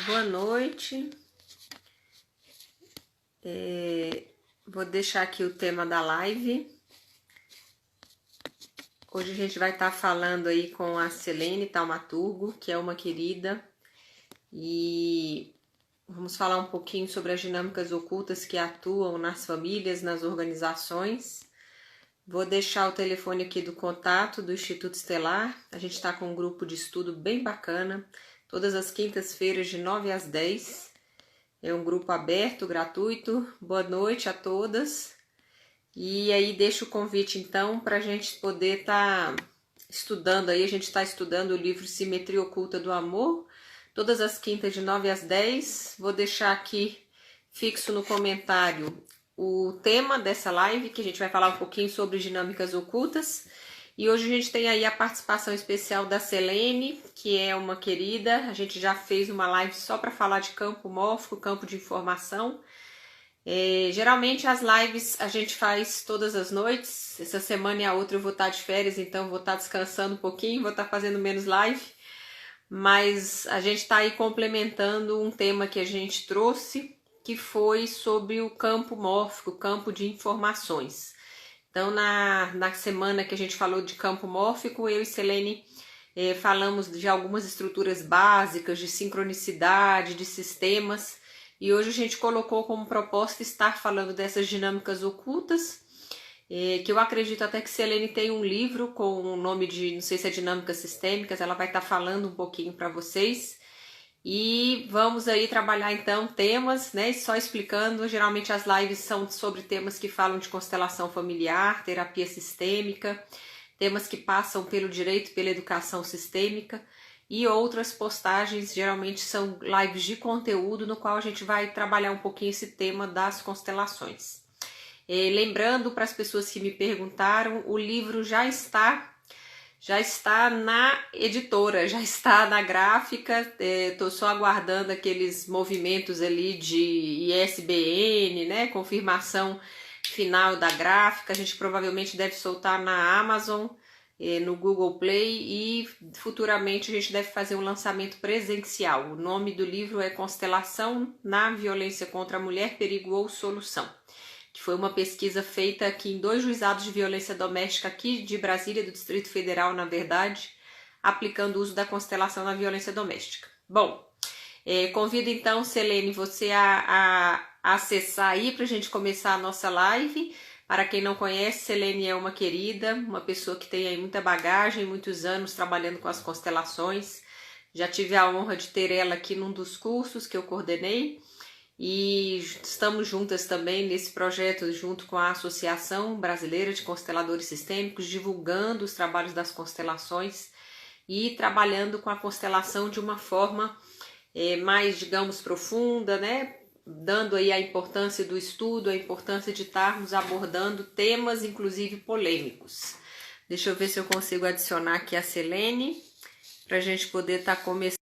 Boa noite. Vou deixar aqui o tema da live. Hoje a gente vai estar falando aí com a Selene Taumaturgo, que é uma querida, e vamos falar um pouquinho sobre as dinâmicas ocultas que atuam nas famílias, nas organizações. Vou deixar o telefone aqui do contato do Instituto Estelar. A gente está com um grupo de estudo bem bacana, todas as quintas-feiras de 9 às 10. É um grupo aberto, gratuito. Boa noite a todas. E aí deixo o convite então para a gente poder estar estudando aí. A gente está estudando o livro Simetria Oculta do Amor, todas as quintas de 9 às 10. Vou deixar aqui fixo no comentário o tema dessa live, que a gente vai falar um pouquinho sobre dinâmicas ocultas. E hoje a gente tem aí a participação especial da Selene, que é uma querida. A gente já fez uma live só para falar de campo mórfico, campo de informação. Geralmente as lives a gente faz todas as noites. Essa semana e a outra eu vou estar de férias, então vou estar descansando um pouquinho, vou estar fazendo menos live. Mas a gente está aí complementando um tema que a gente trouxe, que foi sobre o campo mórfico, o campo de informações. Então, na semana que a gente falou de campo mórfico, eu e Selene falamos de algumas estruturas básicas, de sincronicidade, de sistemas, e hoje a gente colocou como proposta estar falando dessas dinâmicas ocultas, que eu acredito até que Selene tem um livro com o nome de, não sei se é Dinâmicas Sistêmicas, ela vai estar falando um pouquinho para vocês. E vamos aí trabalhar então temas, né? Só explicando, geralmente as lives são sobre temas que falam de constelação familiar, terapia sistêmica, temas que passam pelo direito, pela educação sistêmica, e outras postagens geralmente são lives de conteúdo no qual a gente vai trabalhar um pouquinho esse tema das constelações. Lembrando para as pessoas que me perguntaram, o livro já está na editora, já está na gráfica. Estou só aguardando aqueles movimentos ali de ISBN, né, confirmação final da gráfica. A gente provavelmente deve soltar na Amazon, no Google Play, e futuramente a gente deve fazer um lançamento presencial. O nome do livro é Constelação na Violência contra a Mulher, Perigo ou Solução, que foi uma pesquisa feita aqui em 2 juizados de violência doméstica aqui de Brasília, do Distrito Federal, na verdade, aplicando o uso da constelação na violência doméstica. Bom, convido então, Selene, você a acessar aí para a gente começar a nossa live. Para quem não conhece, Selene é uma querida, uma pessoa que tem aí muita bagagem, muitos anos trabalhando com as constelações. Já tive a honra de ter ela aqui num dos cursos que eu coordenei. E estamos juntas também nesse projeto junto com a Associação Brasileira de Consteladores Sistêmicos, divulgando os trabalhos das constelações e trabalhando com a constelação de uma forma mais, digamos, profunda, né? Dando aí a importância do estudo, a importância de estarmos abordando temas, inclusive polêmicos. Deixa eu ver se eu consigo adicionar aqui a Selene, para a gente poder estar começando.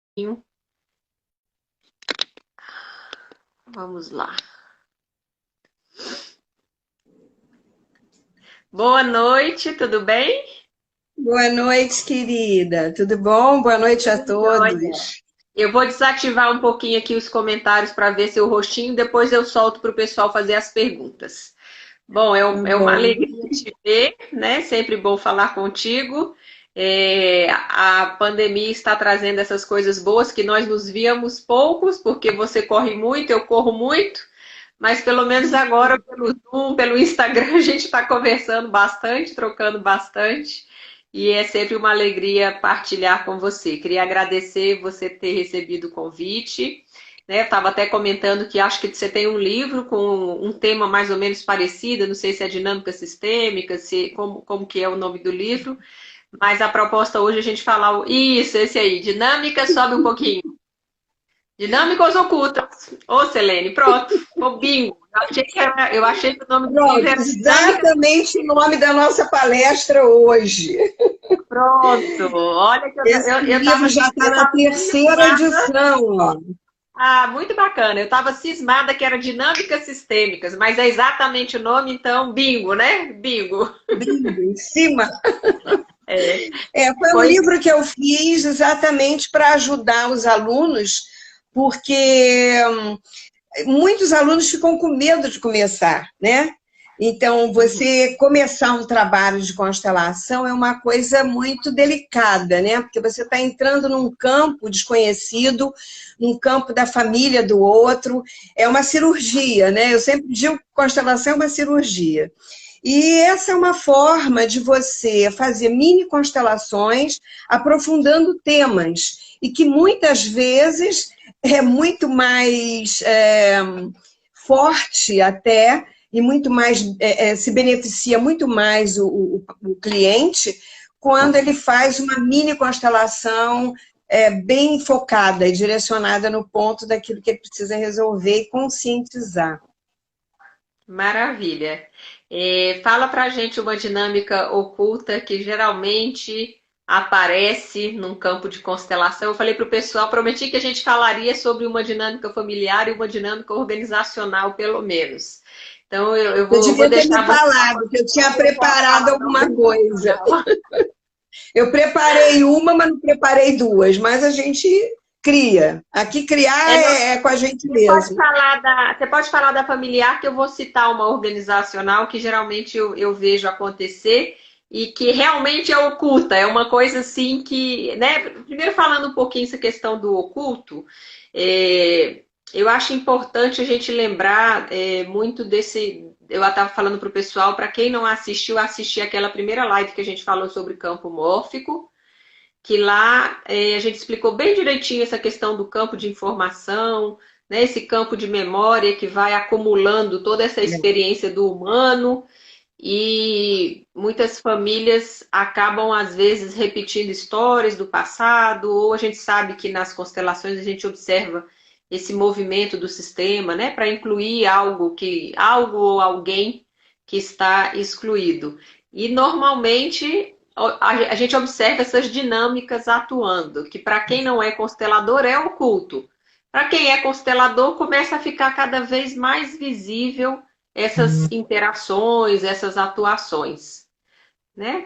Vamos lá. Boa noite, tudo bem? Boa noite, querida. Tudo bom? Boa noite a todos. Eu vou desativar um pouquinho aqui os comentários para ver seu rostinho, depois eu solto para o pessoal fazer as perguntas. Bom, é uma Bom, alegria te ver, né? Sempre bom falar contigo. A pandemia está trazendo essas coisas boas que nós nos víamos poucos, porque você corre muito, eu corro muito, mas pelo menos agora pelo Zoom, pelo Instagram, a gente está conversando bastante, trocando bastante, e é sempre uma alegria partilhar com você. Queria agradecer você ter recebido o convite, né? Eu estava até comentando que acho que você tem um livro com um tema mais ou menos parecido, não sei se é dinâmica sistêmica, como que é o nome do livro, mas a proposta hoje é a gente falar isso, esse aí, dinâmica, sobe um pouquinho. Dinâmicas ocultas. Ô, Selene, pronto. O bingo. Eu achei que o nome do livro pronto, era Dinâmicas. exatamente o nome da nossa palestra hoje. Pronto. Olha que Esse eu livro tava, já está eu na tava terceira cismada. edição, ó. Ah, muito bacana. Eu estava cismada que era Dinâmicas Sistêmicas, mas é exatamente o nome, então, bingo, né? Bingo. Bingo, em cima. É, Foi um pois livro que eu fiz exatamente para ajudar os alunos porque muitos alunos ficam com medo de começar, né? Então, você começar um trabalho de constelação é uma coisa muito delicada, né? Porque você está entrando num campo desconhecido, num campo da família do outro, é uma cirurgia, né? Eu sempre digo que constelação é uma cirurgia. E essa é uma forma de você fazer mini constelações, aprofundando temas, e que muitas vezes é muito mais forte até, e muito mais se beneficia muito mais o cliente quando ele faz uma mini constelação bem focada e direcionada no ponto daquilo que ele precisa resolver e conscientizar. Maravilha. Fala pra gente uma dinâmica oculta que geralmente aparece num campo de constelação. Eu falei para o pessoal, prometi que a gente falaria sobre uma dinâmica familiar e uma dinâmica organizacional, pelo menos. Então, eu Eu vou devia ter me deixar você... falado que eu tinha preparado alguma coisa. Eu preparei uma, mas não preparei duas, mas a gente cria. Aqui criar é com a gente mesmo. Você pode falar da familiar, que eu vou citar uma organizacional que geralmente eu vejo acontecer e que realmente é oculta. É uma coisa assim que, né? Primeiro falando um pouquinho essa questão do oculto, eu acho importante a gente lembrar muito desse. Eu estava falando para o pessoal, para quem não assistiu, assistir aquela primeira live que a gente falou sobre campo mórfico, que lá a gente explicou bem direitinho essa questão do campo de informação, né, esse campo de memória que vai acumulando toda essa experiência do humano, e muitas famílias acabam, às vezes, repetindo histórias do passado, ou a gente sabe que nas constelações a gente observa esse movimento do sistema, né, para incluir algo ou alguém que está excluído. E normalmente a gente observa essas dinâmicas atuando, que para quem não é constelador é oculto. Para quem é constelador, começa a ficar cada vez mais visível essas interações, essas atuações, né?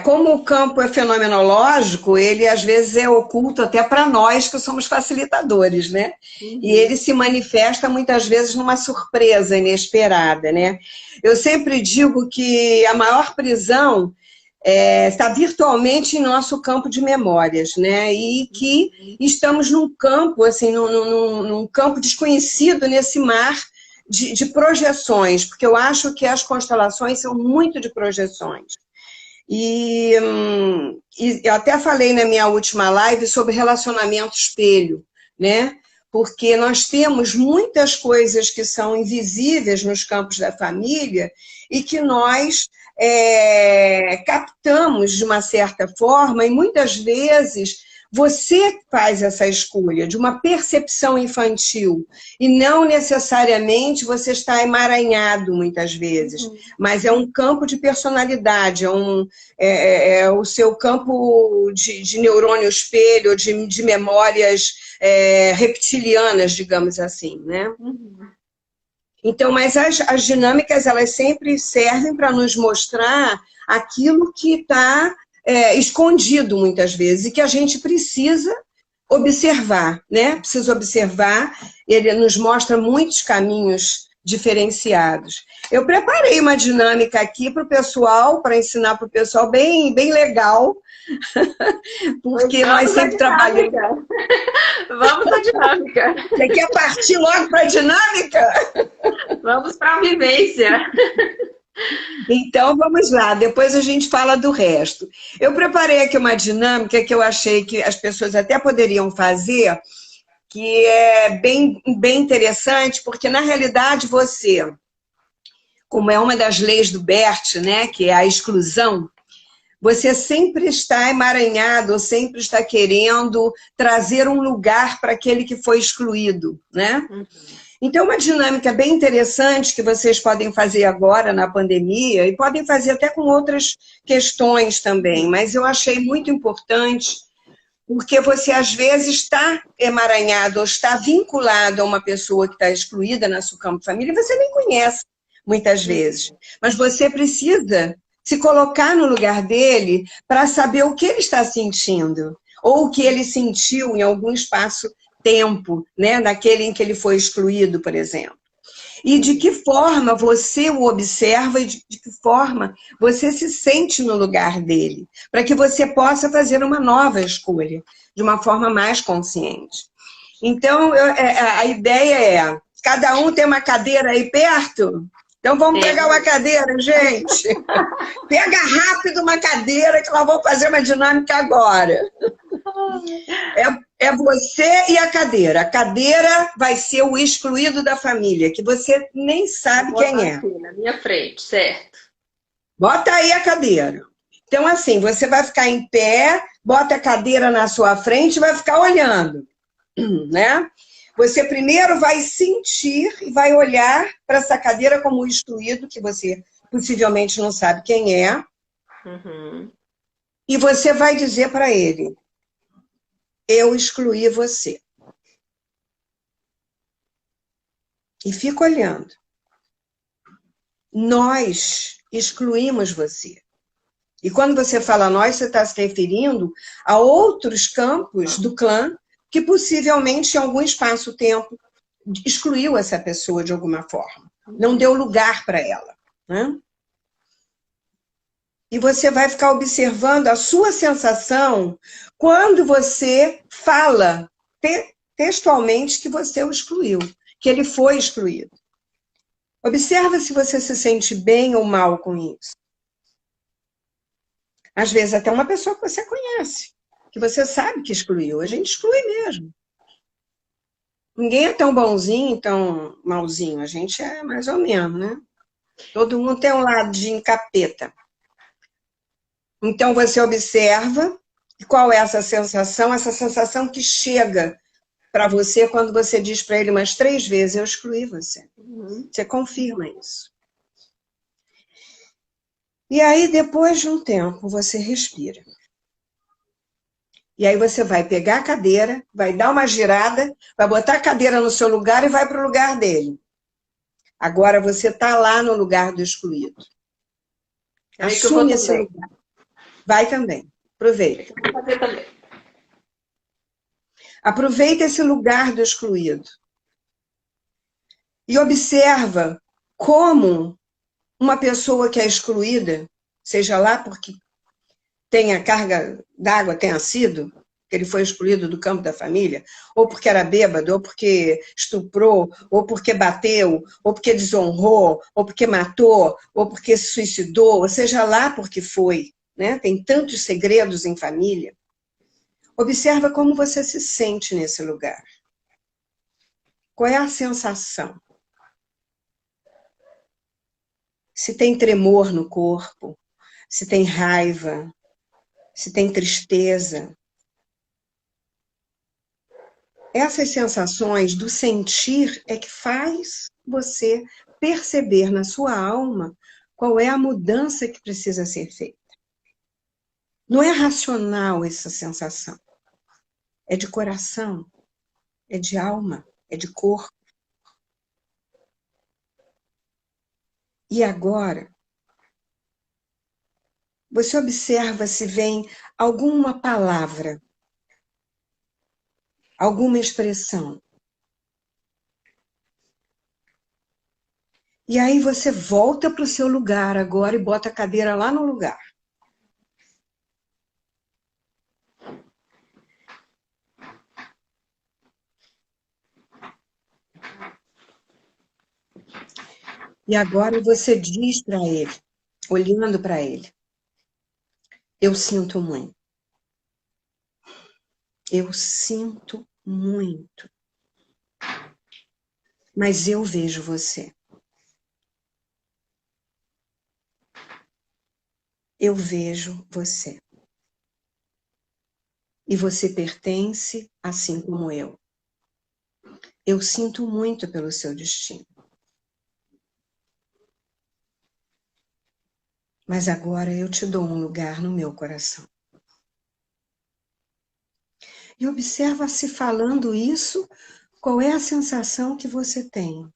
Como o campo é fenomenológico, ele às vezes é oculto até para nós que somos facilitadores, né? Uhum. E ele se manifesta muitas vezes numa surpresa inesperada, né? Eu sempre digo que a maior prisão está virtualmente em nosso campo de memórias, né? E que estamos num campo, assim, num campo desconhecido nesse mar de projeções, porque eu acho que as constelações são muito de projeções. E eu até falei na minha última live sobre relacionamento espelho, né? Porque nós temos muitas coisas que são invisíveis nos campos da família e que nós captamos de uma certa forma, e muitas vezes você faz essa escolha de uma percepção infantil e não necessariamente você está emaranhado muitas vezes, mas é um campo de personalidade, é o seu campo de neurônio espelho, de memórias reptilianas, digamos assim, né? Então, mas as dinâmicas, elas sempre servem para nos mostrar aquilo que está escondido muitas vezes e que a gente precisa observar, né? Precisa observar, ele nos mostra muitos caminhos diferenciados. Eu preparei uma dinâmica aqui para o pessoal, para ensinar para o pessoal bem, bem legal, porque nós sempre trabalhamos. Vamos à dinâmica. Você quer partir logo para a dinâmica? Vamos para a vivência. Então, vamos lá, depois a gente fala do resto. Eu preparei aqui uma dinâmica que eu achei que as pessoas até poderiam fazer, que é bem, bem interessante, porque, na realidade, você, como é uma das leis do Bert, né, que é a exclusão, você sempre está emaranhado, ou sempre está querendo trazer um lugar para aquele que foi excluído, né? Então, uma dinâmica bem interessante que vocês podem fazer agora na pandemia, e podem fazer até com outras questões também, mas eu achei muito importante, porque você às vezes está emaranhado ou está vinculado a uma pessoa que está excluída na sua campo de família, e você nem conhece muitas vezes, mas você precisa se colocar no lugar dele para saber o que ele está sentindo, ou o que ele sentiu em algum espaço tempo, né, naquele em que ele foi excluído, por exemplo. E de que forma você o observa e de que forma você se sente no lugar dele, para que você possa fazer uma nova escolha, de uma forma mais consciente. Então, a ideia é, cada um tem uma cadeira aí perto? Então vamos pegar uma cadeira, gente. Pega rápido uma cadeira que nós vamos fazer uma dinâmica agora. É você e a cadeira. A cadeira vai ser o excluído da família, que você nem sabe quem é. Aqui na minha frente, certo? Bota aí a cadeira. Então, assim, você vai ficar em pé, bota a cadeira na sua frente e vai ficar olhando, né? Você primeiro vai sentir e vai olhar para essa cadeira como o excluído, que você possivelmente não sabe quem é, Uhum. e você vai dizer para ele: eu excluí você. E fica olhando. Nós excluímos você. E quando você fala nós, você está se referindo a outros campos do clã que possivelmente, em algum espaço-tempo, excluiu essa pessoa de alguma forma. Não deu lugar para ela, né? E você vai ficar observando a sua sensação quando você fala textualmente que você o excluiu, que ele foi excluído. Observa se você se sente bem ou mal com isso. Às vezes até uma pessoa que você conhece, que você sabe que excluiu. A gente exclui mesmo. Ninguém é tão bonzinho, tão malzinho. A gente é mais ou menos, né? Todo mundo tem um ladinho capeta. Então você observa qual é essa sensação que chega para você quando você diz para ele umas 3 vezes: eu excluí você. Você confirma isso. E aí, depois de um tempo, você respira. E aí você vai pegar a cadeira, vai dar uma girada, vai botar a cadeira no seu lugar e vai para o lugar dele. Agora você está lá no lugar do excluído. Assume esse lugar. Vai também. Aproveita. Vou fazer também. Aproveita esse lugar do excluído. E observa como uma pessoa que é excluída, seja lá porque tenha carga d'água, tenha sido, que ele foi excluído do campo da família, ou porque era bêbado, ou porque estuprou, ou porque bateu, ou porque desonrou, ou porque matou, ou porque se suicidou, ou seja lá porque foi, né? Tem tantos segredos em família. Observa como você se sente nesse lugar. Qual é a sensação? Se tem tremor no corpo, se tem raiva, se tem tristeza. Essas sensações do sentir é que faz você perceber na sua alma qual é a mudança que precisa ser feita. Não é racional essa sensação. É de coração, é de alma, é de corpo. E agora, você observa se vem alguma palavra, alguma expressão. E aí você volta para o seu lugar agora e bota a cadeira lá no lugar. E agora você diz para ele, olhando para ele: eu sinto muito. Eu sinto muito. Mas eu vejo você. Eu vejo você. E você pertence assim como eu. Eu sinto muito pelo seu destino. Mas agora eu te dou um lugar no meu coração. E observa se falando isso, qual é a sensação que você tem.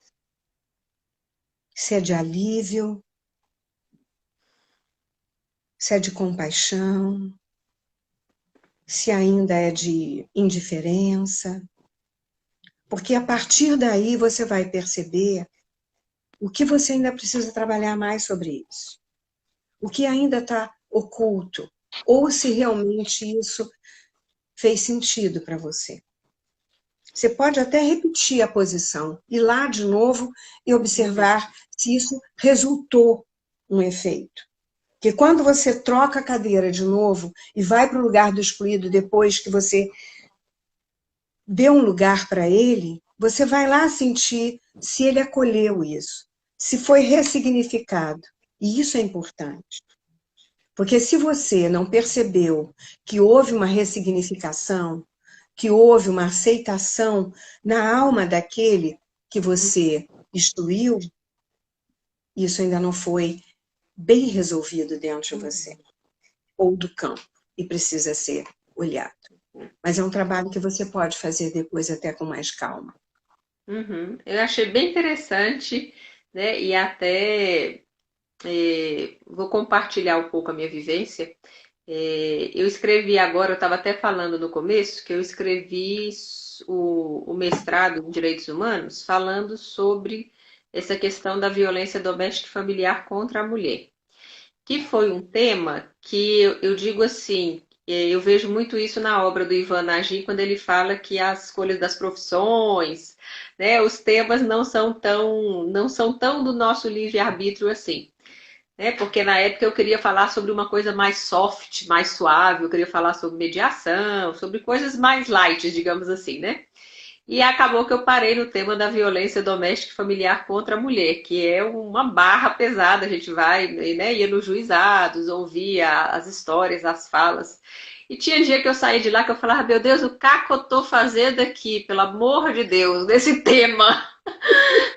Se é de alívio, se é de compaixão, se ainda é de indiferença. Porque a partir daí você vai perceber o que você ainda precisa trabalhar mais sobre isso. O que ainda está oculto. Ou se realmente isso fez sentido para você. Você pode até repetir a posição, ir lá de novo e observar se isso resultou um efeito. Porque quando você troca a cadeira de novo e vai para o lugar do excluído depois que você deu um lugar para ele, você vai lá sentir se ele acolheu isso, se foi ressignificado. E isso é importante. Porque se você não percebeu que houve uma ressignificação, que houve uma aceitação na alma daquele que você excluiu, isso ainda não foi bem resolvido dentro de você, ou do campo, e precisa ser olhado. Mas é um trabalho que você pode fazer depois até com mais calma. Uhum. Eu achei bem interessante, né? E até vou compartilhar um pouco a minha vivência. Eu escrevi agora, eu estava até falando no começo, que eu escrevi o mestrado em Direitos Humanos falando sobre essa questão da violência doméstica e familiar contra a mulher, que foi um tema que eu digo assim, eu vejo muito isso na obra do Ivan Nagy, quando ele fala que as escolhas das profissões, né, os temas não são tão do nosso livre-arbítrio assim. Né? Porque na época eu queria falar sobre uma coisa mais soft, mais suave, eu queria falar sobre mediação, sobre coisas mais light, digamos assim, né? E acabou que eu parei no tema da violência doméstica e familiar contra a mulher, que é uma barra pesada. A gente vai, né, ia nos juizados, ouvia as histórias, as falas. E tinha dia que eu saía de lá que eu falava, meu Deus, o que eu tô fazendo aqui, pelo amor de Deus, nesse tema?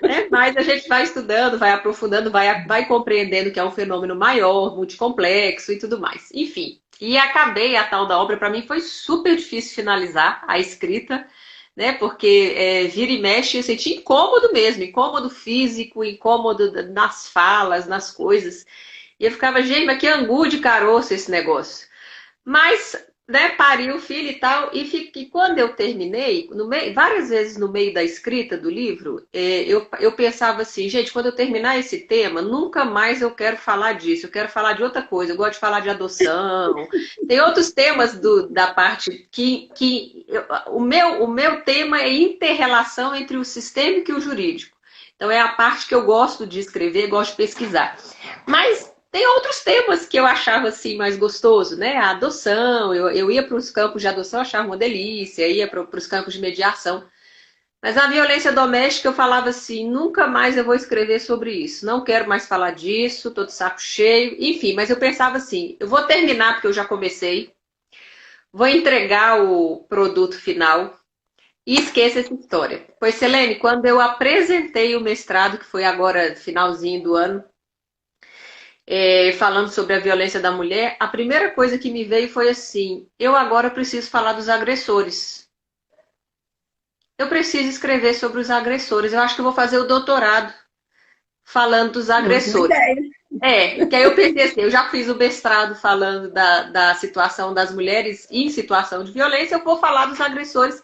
Né? Mas a gente vai estudando, vai aprofundando, vai compreendendo que é um fenômeno maior, multicomplexo e tudo mais. Enfim, e acabei a tal da obra, para mim foi super difícil finalizar a escrita, né? Porque vira e mexe, eu senti incômodo mesmo, incômodo físico, incômodo nas falas, nas coisas. E eu ficava, gente, mas que angu de caroço esse negócio. Mas, né, pari o filho e tal, e quando eu terminei, várias vezes no meio da escrita do livro, eu pensava assim, gente, quando eu terminar esse tema, nunca mais eu quero falar disso, eu quero falar de outra coisa, eu gosto de falar de adoção, tem outros temas da parte o meu tema é inter-relação entre o sistêmico e o jurídico. Então é a parte que eu gosto de escrever, gosto de pesquisar. Mas tem outros temas que eu achava assim mais gostoso, né? A adoção, eu ia para os campos de adoção, achava uma delícia, ia para os campos de mediação. Mas a violência doméstica eu falava assim, nunca mais eu vou escrever sobre isso, não quero mais falar disso, tô de saco cheio, enfim, mas eu pensava assim, eu vou terminar porque eu já comecei, vou entregar o produto final e esqueça essa história. Pois, Selene, quando eu apresentei o mestrado, que foi agora finalzinho do ano, falando sobre a violência da mulher, a primeira coisa que me veio foi assim: eu agora preciso falar dos agressores. Eu preciso escrever sobre os agressores. Eu acho que eu vou fazer o doutorado falando dos agressores. Que aí eu pensei assim, eu já fiz o mestrado falando da situação das mulheres em situação de violência, eu vou falar dos agressores,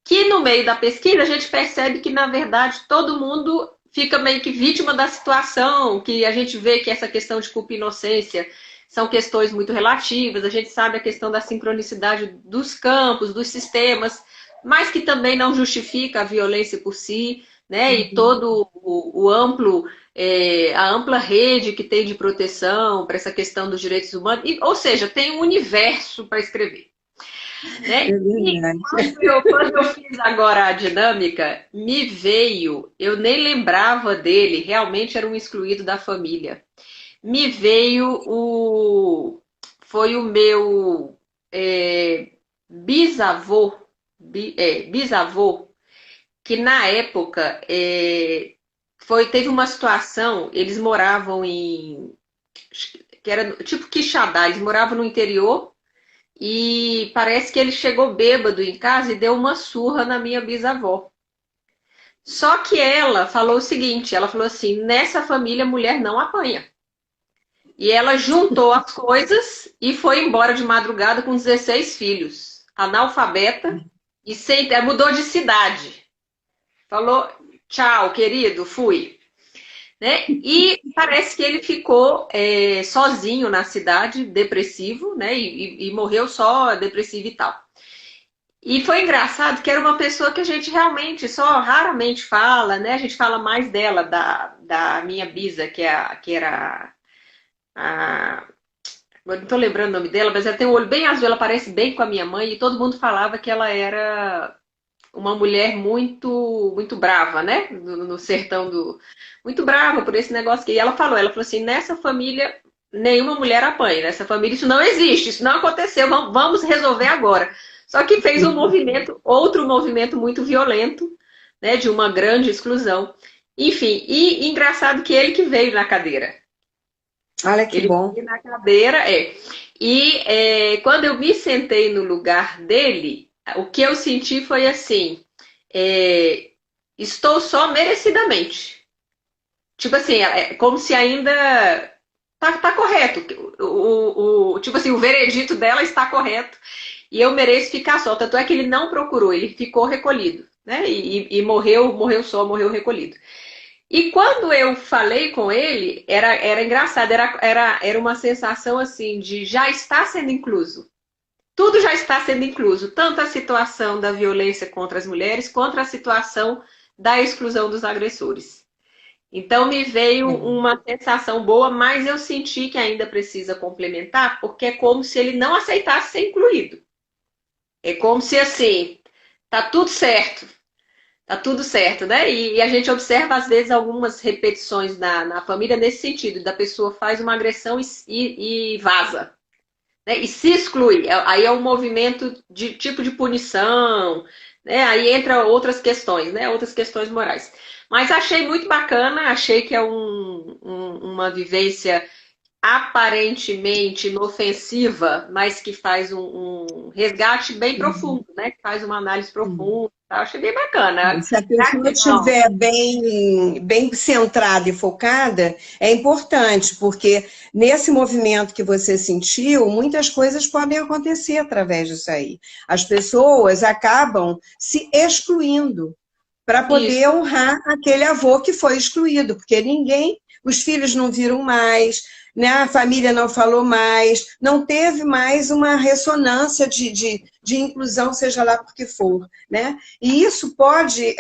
que no meio da pesquisa a gente percebe que, na verdade, todo mundo fica meio que vítima da situação, que a gente vê que essa questão de culpa e inocência são questões muito relativas, a gente sabe a questão da sincronicidade dos campos, dos sistemas, mas que também não justifica a violência por si, né? E todo o amplo, a ampla rede que tem de proteção para essa questão dos direitos humanos, ou seja, tem um universo para escrever. Né? Quando eu fiz agora a dinâmica, me veio, eu nem lembrava dele, realmente era um excluído da família. Me veio foi o meu bisavô, bisavô, que na época teve uma situação, eles moravam que era tipo Quixadá, eles moravam no interior. E parece que ele chegou bêbado em casa e deu uma surra na minha bisavó. Só que ela falou o seguinte, ela falou assim, nessa família mulher não apanha. E ela juntou as coisas e foi embora de madrugada com 16 filhos. Analfabeta e mudou de cidade. falou, tchau, querido, fui. Né? E parece que ele ficou sozinho na cidade, depressivo, né? E morreu só depressivo e tal. E foi engraçado que era uma pessoa que a gente realmente só raramente fala, né? A gente fala mais dela, da minha bisa, que era a. Eu não tô lembrando o nome dela, mas ela tem um olho bem azul, ela parece bem com a minha mãe, e todo mundo falava que ela era uma mulher muito brava, né? No sertão do. Muito brava por esse negócio que. E ela falou assim: nessa família, nenhuma mulher apanha, nessa família isso não existe, isso não aconteceu, vamos resolver agora. Só que fez um movimento, outro movimento muito violento, né? De uma grande exclusão. Enfim, e engraçado que ele que veio na cadeira. Olha que Ele bom. veio na cadeira, é. E quando eu me sentei no lugar dele, o que eu senti foi assim: é, estou só merecidamente. Tipo assim, é como se ainda tá correto. Tipo assim, o veredito dela está correto e eu mereço ficar só. Tanto é que ele não procurou, ele ficou recolhido, né? E morreu só, morreu recolhido. E quando eu falei com ele, era engraçado, era uma sensação assim de já está sendo incluso. Tudo já está sendo incluso, tanto a situação da violência contra as mulheres, quanto a situação da exclusão dos agressores. Então me veio uma sensação boa, mas eu senti que ainda precisa complementar, porque é como se ele não aceitasse ser incluído. É como se assim, tá tudo certo, tá tudo certo, né? E a gente observa, às vezes, algumas repetições na família nesse sentido, da pessoa faz uma agressão e vaza, né? E se exclui. Aí é um movimento de tipo de punição, né? Aí entra outras questões, né? Outras questões morais. Mas achei muito bacana, achei que é uma vivência aparentemente inofensiva, mas que faz um resgate bem profundo, né? Que faz uma análise profunda. Tá? Achei bem bacana. Se a pessoa Gratidão. estiver bem centrada e focada, é importante, porque nesse movimento que você sentiu, muitas coisas podem acontecer através disso aí. As pessoas acabam se excluindo para poder Isso. honrar aquele avô que foi excluído, porque os filhos não viram mais, né? A família não falou mais, não teve mais uma ressonância de inclusão, seja lá por que for, né? E isso pode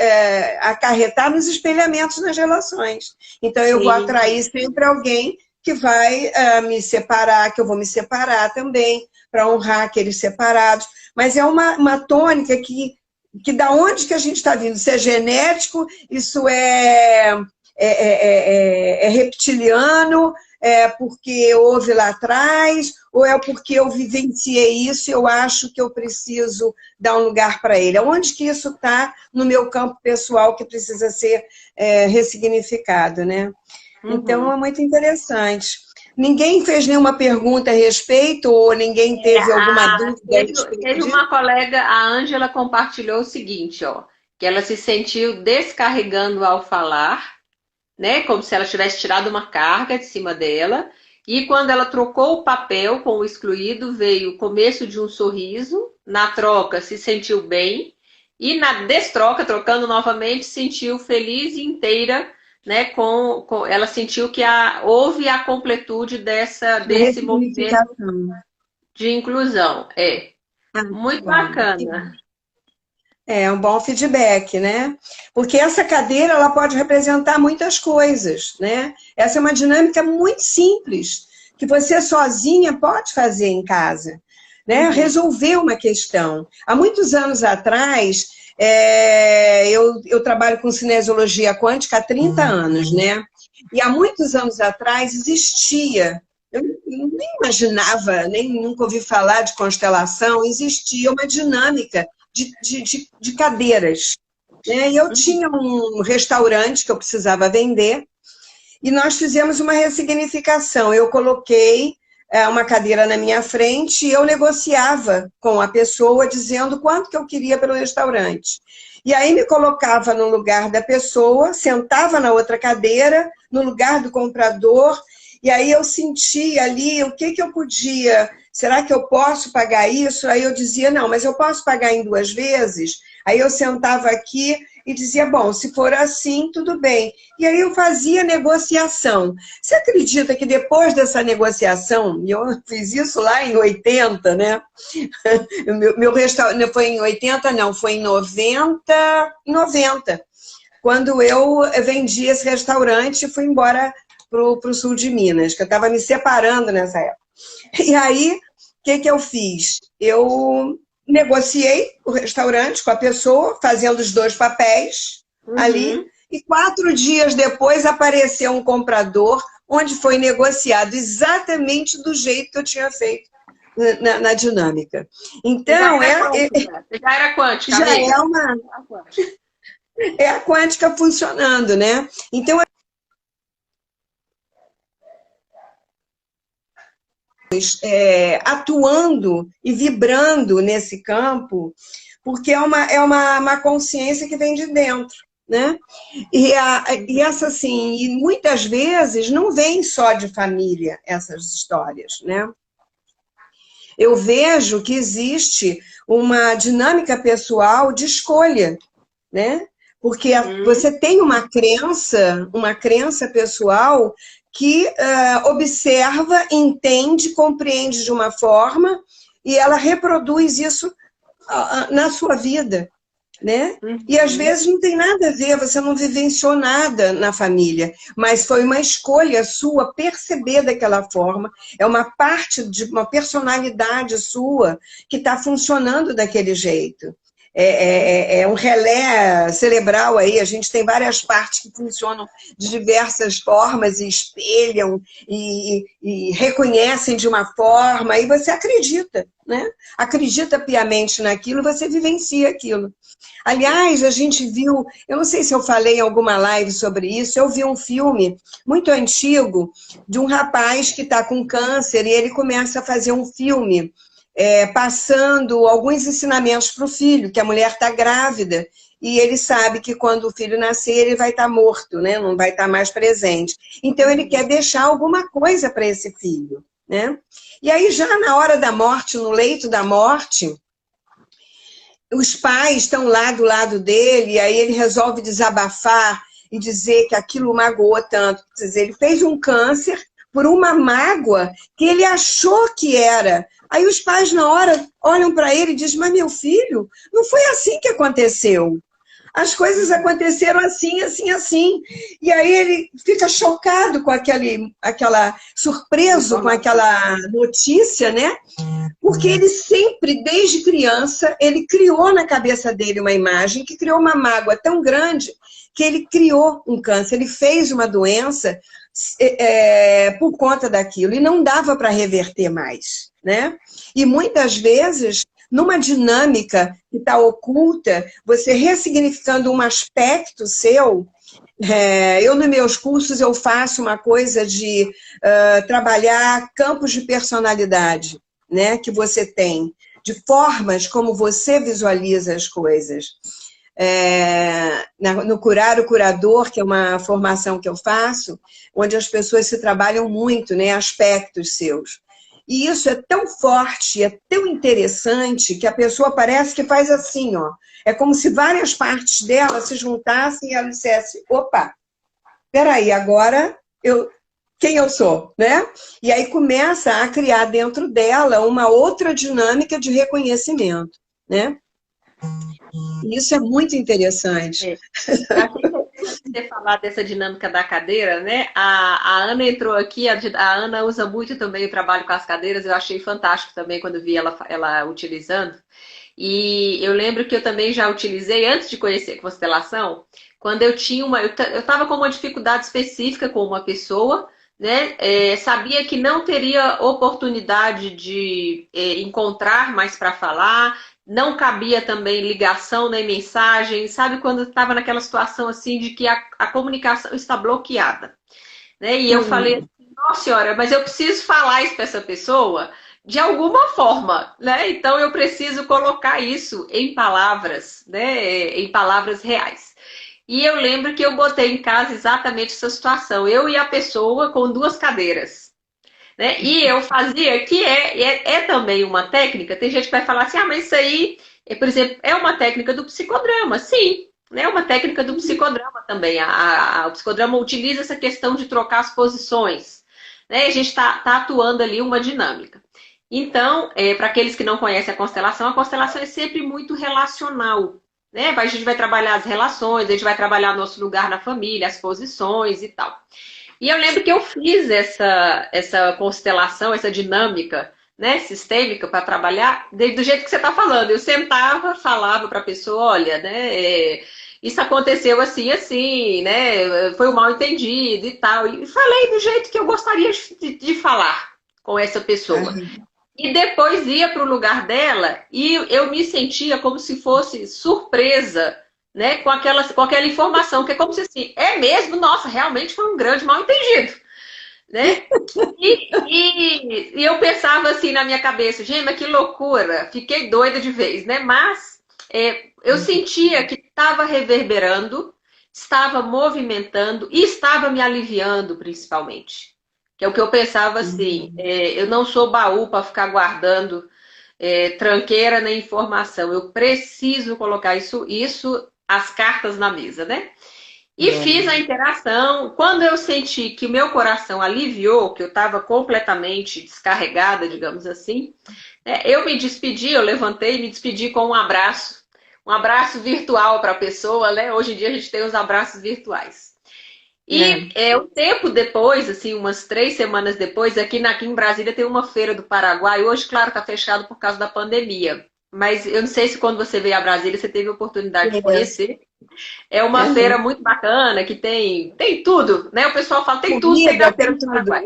acarretar nos espelhamentos nas relações. Então, eu vou Sim. atrair sempre alguém que vai me separar, que eu vou me separar também, para honrar aqueles separados. Mas é uma tônica que da onde que a gente está vindo? Isso é genético, isso é reptiliano, é porque houve lá atrás, ou é porque eu vivenciei isso e eu acho que eu preciso dar um lugar para ele? Onde que isso está no meu campo pessoal que precisa ser ressignificado, né? Então, Uhum. é muito interessante. Ninguém fez nenhuma pergunta a respeito, ou ninguém teve alguma dúvida a respeito Teve disso? uma colega, a Ângela, compartilhou o seguinte, ó, que ela se sentiu descarregando ao falar, né? Como se ela tivesse tirado uma carga de cima dela. E quando ela trocou o papel com o excluído, veio o começo de um sorriso. Na troca, se sentiu bem. E na destroca, trocando novamente, se sentiu feliz e inteira, né? Ela sentiu que houve a completude De desse movimento ressignificação. de inclusão. É Ah, que muito bom, que bom. bacana. É um bom feedback, né? Porque essa cadeira ela pode representar muitas coisas, né? Essa é uma dinâmica muito simples, que você sozinha pode fazer em casa, né? Uhum. Resolver uma questão. Há muitos anos atrás, eu trabalho com cinesiologia quântica há 30 anos, né? E há muitos anos atrás existia, eu nem imaginava, nem nunca ouvi falar de constelação, existia uma dinâmica de cadeiras, né? E eu tinha um restaurante que eu precisava vender e nós fizemos uma ressignificação. Eu coloquei uma cadeira na minha frente e eu negociava com a pessoa dizendo quanto que eu queria pelo restaurante. E aí me colocava no lugar da pessoa, sentava na outra cadeira, no lugar do comprador, e aí eu sentia ali o que eu podia. Será que eu posso pagar isso? Aí eu dizia, não, mas eu posso pagar em 2 vezes? Aí eu sentava aqui, e dizia, bom, se for assim, tudo bem. E aí eu fazia negociação. Você acredita que depois dessa negociação, e eu fiz isso lá em 80, né? Meu restaurante foi em 80, não, foi em 90, quando eu vendi esse restaurante e fui embora para o sul de Minas, que eu estava me separando nessa época. E aí, o que eu fiz? Eu negociei o restaurante com a pessoa, fazendo os dois papéis ali, e 4 dias depois apareceu um comprador, onde foi negociado exatamente do jeito que eu tinha feito na dinâmica. Então, já era quântica, já amiga. é a quântica funcionando, né? Então, atuando e vibrando nesse campo, porque é uma consciência que vem de dentro, né? E essa, assim, e muitas vezes não vem só de família essas histórias, né? Eu vejo que existe uma dinâmica pessoal de escolha, né? Porque você tem uma crença pessoal que observa, entende, compreende de uma forma e ela reproduz isso na sua vida, né? E às vezes não tem nada a ver, você não vivenciou nada na família, mas foi uma escolha sua perceber daquela forma, é uma parte de uma personalidade sua que está funcionando daquele jeito. É um relé cerebral aí, a gente tem várias partes que funcionam de diversas formas e espelham e reconhecem de uma forma, e você acredita, né? Acredita piamente naquilo, você vivencia aquilo. Aliás, a gente viu, eu não sei se eu falei em alguma live sobre isso, eu vi um filme muito antigo de um rapaz que está com câncer e ele começa a fazer um filme passando alguns ensinamentos para o filho, que a mulher está grávida, e ele sabe que quando o filho nascer, ele vai estar morto, né? Não vai estar mais presente. Então, ele quer deixar alguma coisa para esse filho, né? E aí, já na hora da morte, no leito da morte, os pais estão lá do lado dele, e aí ele resolve desabafar e dizer que aquilo magoou tanto. Quer dizer, ele fez um câncer por uma mágoa que ele achou que era. Aí os pais, na hora, olham para ele e dizem, mas meu filho, não foi assim que aconteceu. As coisas aconteceram assim, assim, assim. E aí ele fica chocado com surpreso com aquela notícia, né? Porque ele sempre, desde criança, ele criou na cabeça dele uma imagem que criou uma mágoa tão grande que ele criou um câncer, ele fez uma doença por conta daquilo, e não dava para reverter mais, né? E muitas vezes, numa dinâmica que está oculta, você ressignificando um aspecto seu, eu nos meus cursos eu faço uma coisa de trabalhar campos de personalidade, né, que você tem, de formas como você visualiza as coisas. No Curar o Curador, que é uma formação que eu faço, onde as pessoas se trabalham muito, né, aspectos seus. E isso é tão forte, é tão interessante, que a pessoa parece que faz assim, ó. É como se várias partes dela se juntassem e ela dissesse, opa, peraí, agora quem eu sou, né? E aí começa a criar dentro dela uma outra dinâmica de reconhecimento, né? E isso é muito interessante. Você falar dessa dinâmica da cadeira, né? A Ana entrou aqui, a Ana usa muito também o trabalho com as cadeiras, eu achei fantástico também quando vi ela utilizando. E eu lembro que eu também já utilizei, antes de conhecer constelação, quando eu tinha eu estava com uma dificuldade específica com uma pessoa, né? Sabia que não teria oportunidade de encontrar mais para falar, não cabia também ligação nem mensagem, sabe? Quando estava naquela situação assim de que a comunicação está bloqueada, né? E eu falei assim, nossa senhora, mas eu preciso falar isso para essa pessoa de alguma forma, né? Então eu preciso colocar isso em palavras, né? Em palavras reais. E eu lembro que eu botei em casa exatamente essa situação, eu e a pessoa com 2 cadeiras. Né? E eu fazia, que é também uma técnica, tem gente que vai falar assim, mas isso aí, por exemplo, é uma técnica do psicodrama. Sim, né? Uma técnica do psicodrama também. O psicodrama utiliza essa questão de trocar as posições, né? A gente está atuando ali uma dinâmica. Então, para aqueles que não conhecem a constelação é sempre muito relacional, né? A gente vai trabalhar as relações, a gente vai trabalhar nosso lugar na família, as posições e tal. E eu lembro que eu fiz essa constelação, essa dinâmica, né, sistêmica para trabalhar, do jeito que você está falando. Eu sentava, falava para a pessoa, olha, né, isso aconteceu assim, assim, né, foi um mal entendido e tal. E falei do jeito que eu gostaria de falar com essa pessoa. E depois ia para o lugar dela e eu me sentia como se fosse surpresa, né, com aquela informação, que é como se assim, é mesmo, nossa, realmente foi um grande mal-entendido, né? E eu pensava assim na minha cabeça, gente, mas que loucura, fiquei doida de vez, né? Mas eu sentia que estava reverberando, estava movimentando e estava me aliviando, principalmente. Que é o que eu pensava assim, eu não sou baú para ficar guardando tranqueira nem informação. Eu preciso colocar isso, as cartas na mesa, né? E fiz a interação. Quando eu senti que o meu coração aliviou, que eu estava completamente descarregada, digamos assim, né, eu me despedi, eu levantei e me despedi com um abraço virtual para a pessoa, né? Hoje em dia a gente tem os abraços virtuais. E um tempo depois, assim, umas 3 semanas depois, aqui em Brasília tem uma feira do Paraguai. Hoje, claro, está fechado por causa da pandemia. Mas eu não sei se quando você veio a Brasília você teve a oportunidade de conhecer. É uma feira muito bacana, que tem tudo, né? O pessoal fala, tem tudo, tem na feira do Paraguai.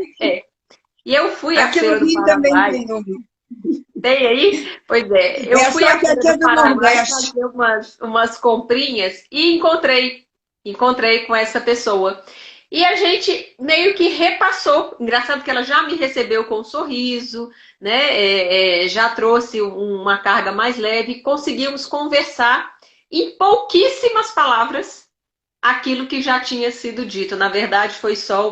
E eu fui à feira do Paraguai. Tem aí? Pois é. Eu fui à feira do Paraguai fazer umas comprinhas e encontrei com essa pessoa. E a gente meio que repassou. Engraçado que ela já me recebeu com um sorriso, né? Já trouxe uma carga mais leve. Conseguimos conversar em pouquíssimas palavras aquilo que já tinha sido dito. Na verdade, foi só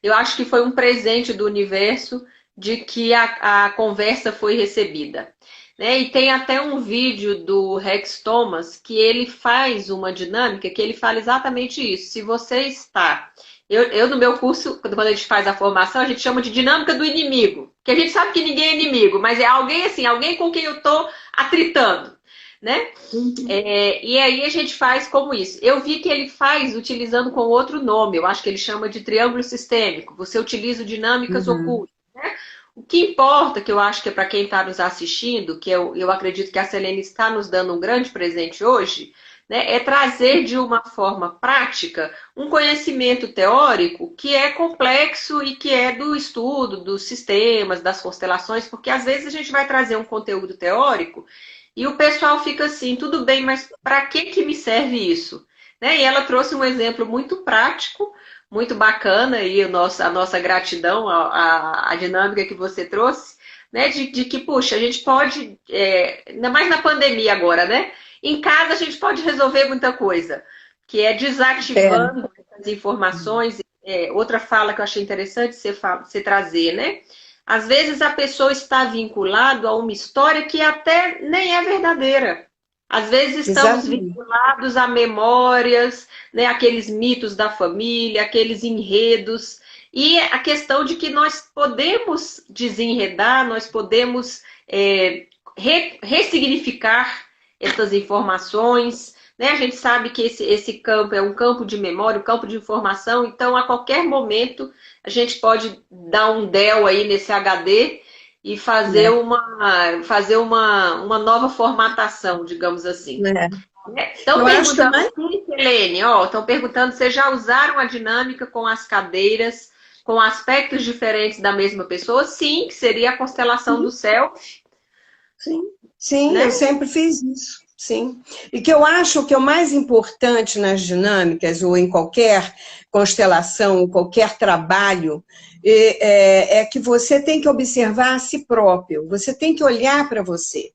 eu acho que foi um presente do universo de que a conversa foi recebida. Né? E tem até um vídeo do Rex Thomas que ele faz uma dinâmica que ele fala exatamente isso. Se você está... Eu no meu curso, quando a gente faz a formação, a gente chama de dinâmica do inimigo. Que a gente sabe que ninguém é inimigo, mas é alguém assim, alguém com quem eu estou atritando. Né? E aí a gente faz como isso. Eu vi que ele faz utilizando com outro nome. Eu acho que ele chama de triângulo sistêmico. Você utiliza dinâmicas ocultas. Né? O que importa, que eu acho que é para quem está nos assistindo, que eu acredito que a Selene está nos dando um grande presente hoje, né, é trazer de uma forma prática um conhecimento teórico que é complexo e que é do estudo dos sistemas, das constelações, porque às vezes a gente vai trazer um conteúdo teórico e o pessoal fica assim, tudo bem, mas para que me serve isso? Né? E ela trouxe um exemplo muito prático, muito bacana, e a nossa gratidão à dinâmica que você trouxe, né? De que, puxa, a gente pode, ainda mais na pandemia agora, né? Em casa a gente pode resolver muita coisa, que é desativando as informações. Outra fala que eu achei interessante você trazer, né? Às vezes a pessoa está vinculada a uma história que até nem é verdadeira. Às vezes estamos vinculados a memórias, né, aqueles mitos da família, aqueles enredos. E a questão de que nós podemos desenredar, nós podemos ressignificar essas informações. Né? A gente sabe que esse campo é um campo de memória, um campo de informação. Então, a qualquer momento, a gente pode dar um del aí nesse HD e fazer uma nova formatação, digamos assim. Estão perguntando aqui, Helene, estão perguntando se já usaram a dinâmica com as cadeiras, com aspectos diferentes da mesma pessoa? Sim, que seria a constelação do céu. Sim, né? Eu sempre fiz isso. Sim. E que eu acho que o mais importante nas dinâmicas, ou em qualquer constelação, ou qualquer trabalho, é que você tem que observar a si próprio, você tem que olhar para você.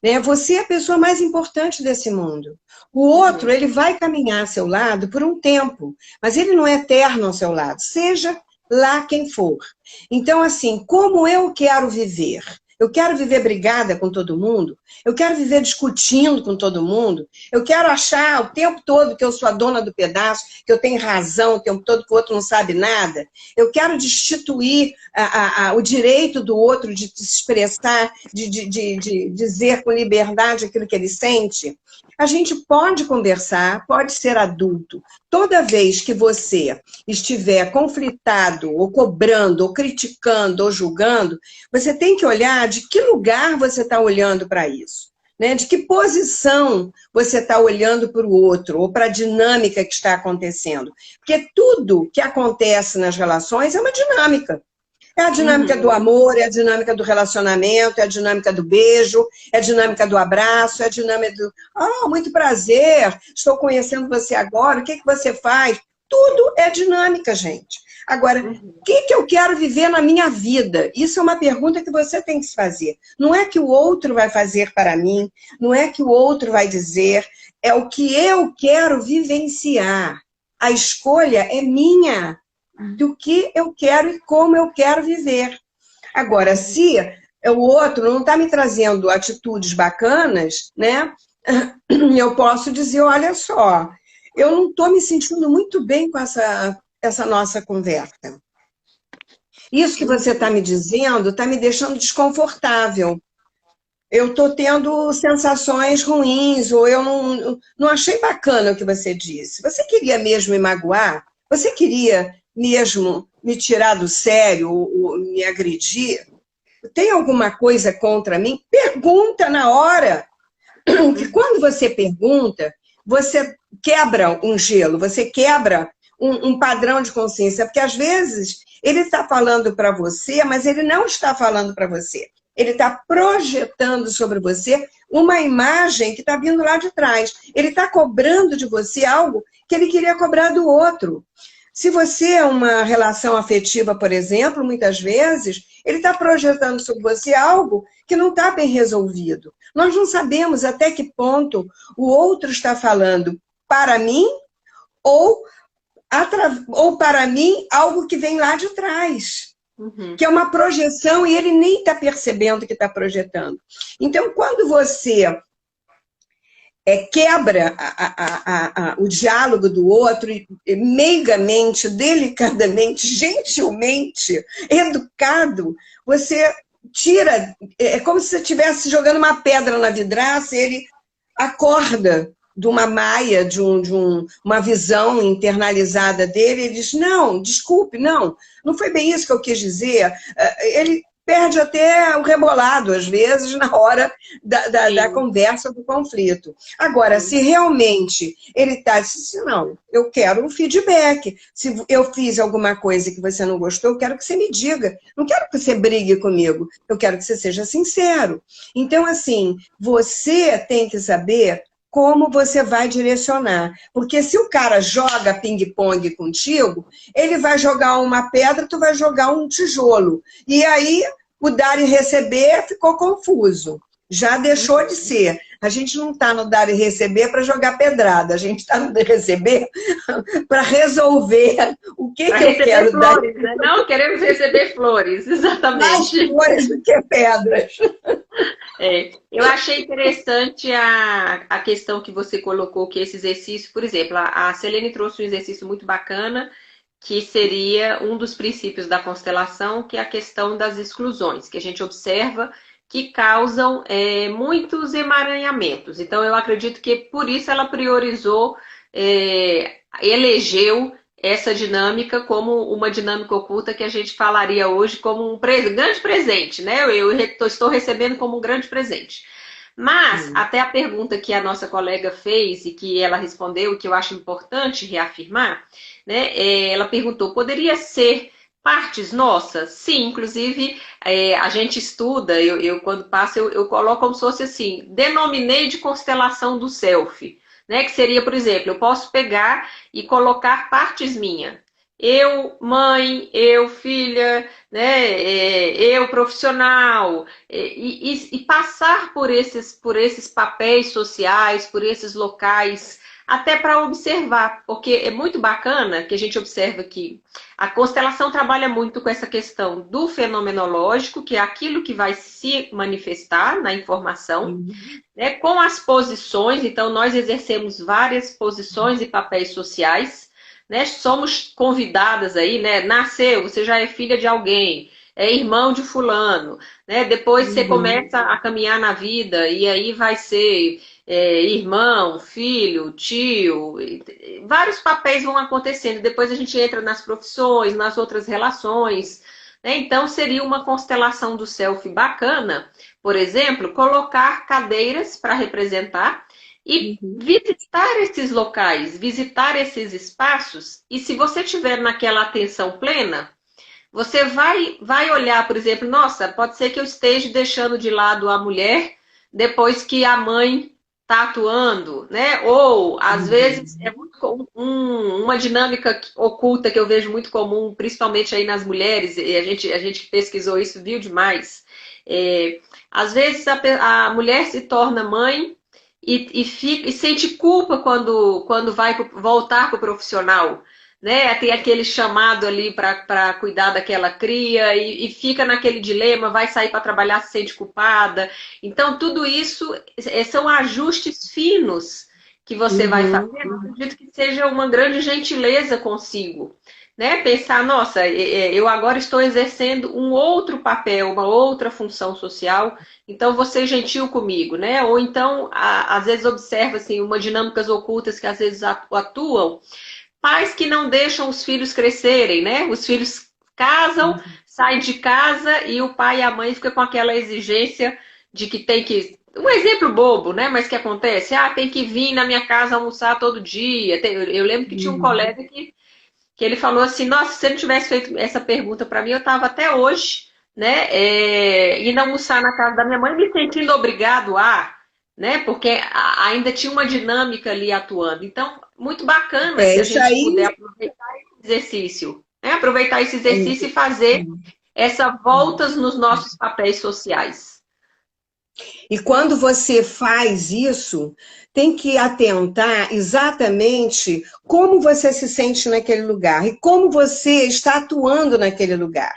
Né? Você é a pessoa mais importante desse mundo. O outro, ele vai caminhar ao seu lado por um tempo, mas ele não é eterno ao seu lado, seja lá quem for. Então, assim, como eu quero viver? Eu quero viver brigada com todo mundo? Eu quero viver discutindo com todo mundo? Eu quero achar o tempo todo que eu sou a dona do pedaço, que eu tenho razão o tempo todo, que o outro não sabe nada? Eu quero destituir o direito do outro de se expressar, de dizer com liberdade aquilo que ele sente? A gente pode conversar, pode ser adulto. Toda vez que você estiver conflitado, ou cobrando, ou criticando, ou julgando, você tem que olhar de que lugar você está olhando para isso. Né? De que posição você está olhando para o outro, ou para a dinâmica que está acontecendo. Porque tudo que acontece nas relações é uma dinâmica. É a dinâmica do amor, é a dinâmica do relacionamento, é a dinâmica do beijo, é a dinâmica do abraço, é a dinâmica do... Ah, muito prazer, estou conhecendo você agora, o que, que você faz? Tudo é dinâmica, gente. Agora, o que, que eu quero viver na minha vida? Isso é uma pergunta que você tem que se fazer. Não é que o outro vai fazer para mim, não é que o outro vai dizer, é o que eu quero vivenciar. A escolha é minha, do que eu quero e como eu quero viver. Agora, se o outro não está me trazendo atitudes bacanas, né? Eu posso dizer, olha só, eu não estou me sentindo muito bem com essa nossa conversa. Isso que você está me dizendo está me deixando desconfortável. Eu estou tendo sensações ruins, ou eu não achei bacana o que você disse. Você queria mesmo me magoar? Você queria mesmo me tirar do sério ou me agredir? Tem alguma coisa contra mim? Pergunta na hora. Porque quando você pergunta, você quebra um gelo, você quebra um padrão de consciência. Porque às vezes ele está falando para você, mas ele não está falando para você. Ele está projetando sobre você uma imagem que está vindo lá de trás. Ele está cobrando de você algo que ele queria cobrar do outro. Se você é uma relação afetiva, por exemplo, muitas vezes, ele está projetando sobre você algo que não está bem resolvido. Nós não sabemos até que ponto o outro está falando para mim ou para mim algo que vem lá de trás. Que é uma projeção e ele nem está percebendo que está projetando. Então, quando você quebra o diálogo do outro, meigamente, delicadamente, gentilmente, educado, você tira, é como se você estivesse jogando uma pedra na vidraça e ele acorda de uma maia, de uma visão internalizada dele, ele diz, não, desculpe, não foi bem isso que eu quis dizer. Ele perde até o rebolado, às vezes, na hora da conversa, do conflito. Agora, se realmente ele está dizendo, não, eu quero um feedback. Se eu fiz alguma coisa que você não gostou, eu quero que você me diga. Não quero que você brigue comigo, eu quero que você seja sincero. Então, assim, você tem que saber como você vai direcionar. Porque se o cara joga ping-pong contigo, ele vai jogar uma pedra, tu vai jogar um tijolo. E aí, o dar e receber ficou confuso. Já deixou de ser. A gente não está no dar e receber para jogar pedrada. A gente está no dar e receber para resolver o que eu quero flores, dar. Né? Não, queremos receber flores, exatamente. Mais flores do que pedras. Eu achei interessante a questão que você colocou, que esse exercício, por exemplo, a Selene trouxe um exercício muito bacana, que seria um dos princípios da constelação, que é a questão das exclusões, que a gente observa que causam muitos emaranhamentos. Então, eu acredito que por isso ela priorizou, elegeu essa dinâmica como uma dinâmica oculta que a gente falaria hoje como um grande presente, né? Eu estou recebendo como um grande presente. Mas, até a pergunta que a nossa colega fez e que ela respondeu, que eu acho importante reafirmar, né? Ela perguntou, poderia ser partes nossas? Sim, inclusive a gente estuda, eu quando passo, eu coloco como se fosse assim, denominei de constelação do self, né? Que seria, por exemplo, eu posso pegar e colocar partes minhas. eu mãe, eu filha, né, eu profissional, e passar por esses papéis sociais, por esses locais, até para observar, porque é muito bacana que a gente observa que a constelação trabalha muito com essa questão do fenomenológico, que é aquilo que vai se manifestar na informação, Uhum. né, com as posições. Então, nós exercemos várias posições e papéis sociais, né? Somos convidadas aí, né? Nasceu, você já é filha de alguém, é irmão de fulano, né? Depois você Uhum. começa a caminhar na vida e aí vai ser irmão, filho, tio, vários papéis vão acontecendo. Depois a gente entra nas profissões, nas outras relações, né? Então seria uma constelação do self bacana, por exemplo, colocar cadeiras para representar e Uhum. visitar esses locais, visitar esses espaços, e se você tiver naquela atenção plena, você vai olhar, por exemplo, nossa, pode ser que eu esteja deixando de lado a mulher depois que a mãe está atuando, né? Ou, às vezes, é Uhum. muito uma dinâmica oculta que eu vejo muito comum, principalmente aí nas mulheres, e a gente pesquisou isso, viu demais. Às vezes a mulher se torna mãe e sente culpa quando vai voltar para o profissional, né? Tem aquele chamado ali para cuidar daquela cria e fica naquele dilema, vai sair para trabalhar, se sente culpada. Então, tudo isso são ajustes finos que você vai fazer. Uhum. Eu acredito que seja uma grande gentileza consigo. Né? Pensar, nossa, eu agora estou exercendo um outro papel, uma outra função social, então vou ser gentil comigo, né? Ou então, às vezes observa assim, uma dinâmicas ocultas que às vezes atuam, pais que não deixam os filhos crescerem, né? Os filhos casam, saem de casa e o pai e a mãe ficam com aquela exigência de que tem que. Um exemplo bobo, né? Mas que acontece, tem que vir na minha casa almoçar todo dia. Eu lembro que tinha um Uhum. colega que ele falou assim, nossa, se você não tivesse feito essa pergunta para mim, eu estava até hoje, né, indo almoçar na casa da minha mãe, me sentindo obrigado né, porque ainda tinha uma dinâmica ali atuando. Então, muito bacana se a Isso gente puder aí. aproveitar esse exercício, né, aproveitar esse É, exercício e fazer essa voltas nos nossos papéis sociais. E quando você faz isso, tem que atentar exatamente como você se sente naquele lugar e como você está atuando naquele lugar.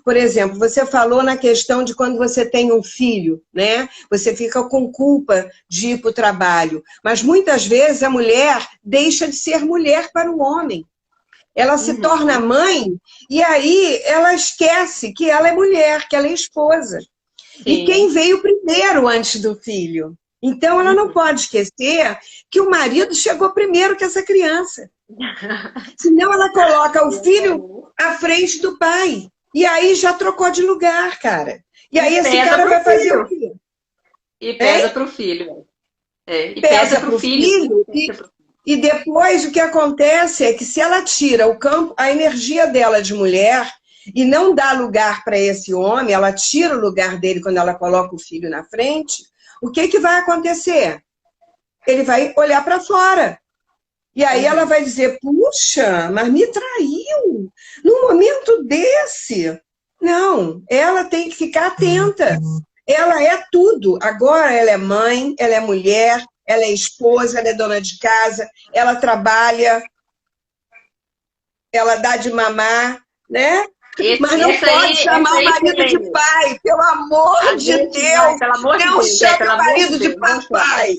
Por exemplo, você falou na questão de quando você tem um filho, né? Você fica com culpa de ir para o trabalho. Mas muitas vezes a mulher deixa de ser mulher para o homem. Ela se torna Uhum. mãe e aí ela esquece que ela é mulher, que ela é esposa. E quem Sim. veio primeiro antes do filho. Então, ela não Uhum. pode esquecer que o marido chegou primeiro que essa criança. Senão, ela coloca o filho à frente do pai. E aí já trocou de lugar, cara. E E aí esse pesa cara para o vai fazer o filho. quê? E pesa Hein? para o filho. E pesa Pesa para para o o filho. filho e depois o que acontece é que se ela tira o campo, a energia dela de mulher e não dá lugar para esse homem, ela tira o lugar dele quando ela coloca o filho na frente, o que, que vai acontecer? Ele vai olhar para fora. E aí ela Uhum. vai dizer, puxa, mas me traiu num momento desse. Não, ela tem que ficar atenta. Ela é tudo. Agora ela é mãe, ela é mulher, ela é esposa, ela é dona de casa, ela trabalha, ela dá de mamar, né? Mas não pode Essa chamar o aí, marido de Selene, pai, pelo amor a de gente vai, Deus, pelo amor de não Deus, chame pelo o amor de marido de Deus, não chama. papai.